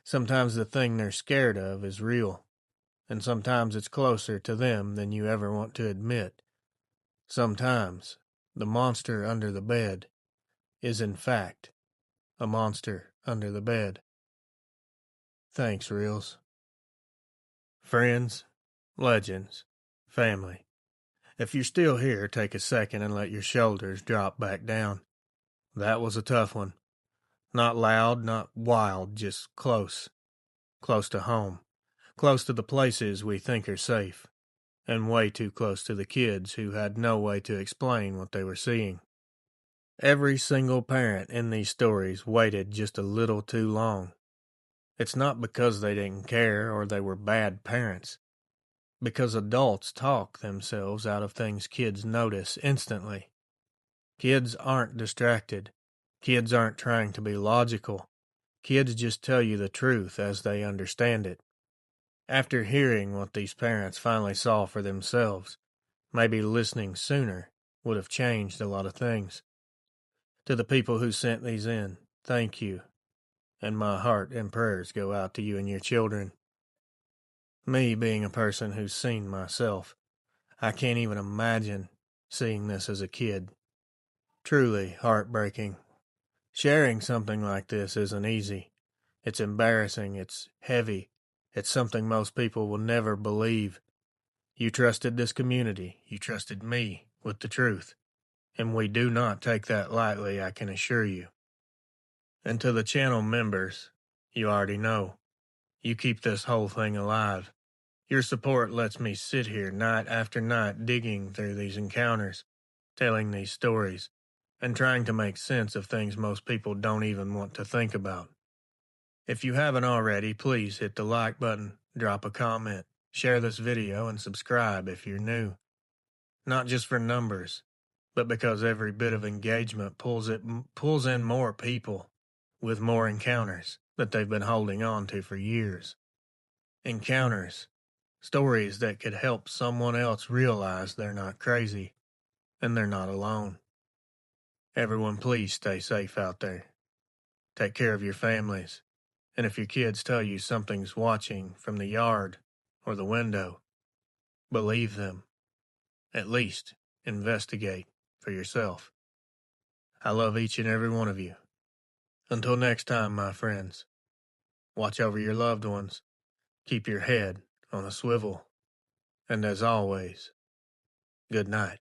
Sometimes the thing they're scared of is real, and sometimes it's closer to them than you ever want to admit. Sometimes the monster under the bed is in fact a monster under the bed. Thanks, Reels. Friends, legends, family. If you're still here, take a second and let your shoulders drop back down. That was a tough one. Not loud, not wild, just close. Close to home. Close to the places we think are safe. And way too close to the kids who had no way to explain what they were seeing. Every single parent in these stories waited just a little too long. It's not because they didn't care or they were bad parents. Because adults talk themselves out of things kids notice instantly. Kids aren't distracted. Kids aren't trying to be logical. Kids just tell you the truth as they understand it. After hearing what these parents finally saw for themselves, maybe listening sooner would have changed a lot of things. To the people who sent these in, thank you. And my heart and prayers go out to you and your children. Me being a person who's seen myself, I can't even imagine seeing this as a kid. Truly heartbreaking. Sharing something like this isn't easy. It's embarrassing, it's heavy, it's something most people will never believe. You trusted this community, you trusted me with the truth, and we do not take that lightly, I can assure you. And to the channel members, you already know, you keep this whole thing alive. Your support lets me sit here night after night digging through these encounters, telling these stories, and trying to make sense of things most people don't even want to think about. If you haven't already, please hit the like button, drop a comment, share this video, and subscribe if you're new. Not just for numbers, but because every bit of engagement pulls in more people with more encounters that they've been holding on to for years. Encounters, stories that could help someone else realize they're not crazy and they're not alone. Everyone, please stay safe out there. Take care of your families. And if your kids tell you something's watching from the yard or the window, believe them. At least investigate for yourself. I love each and every one of you. Until next time, my friends, watch over your loved ones. Keep your head on a swivel. And as always, good night.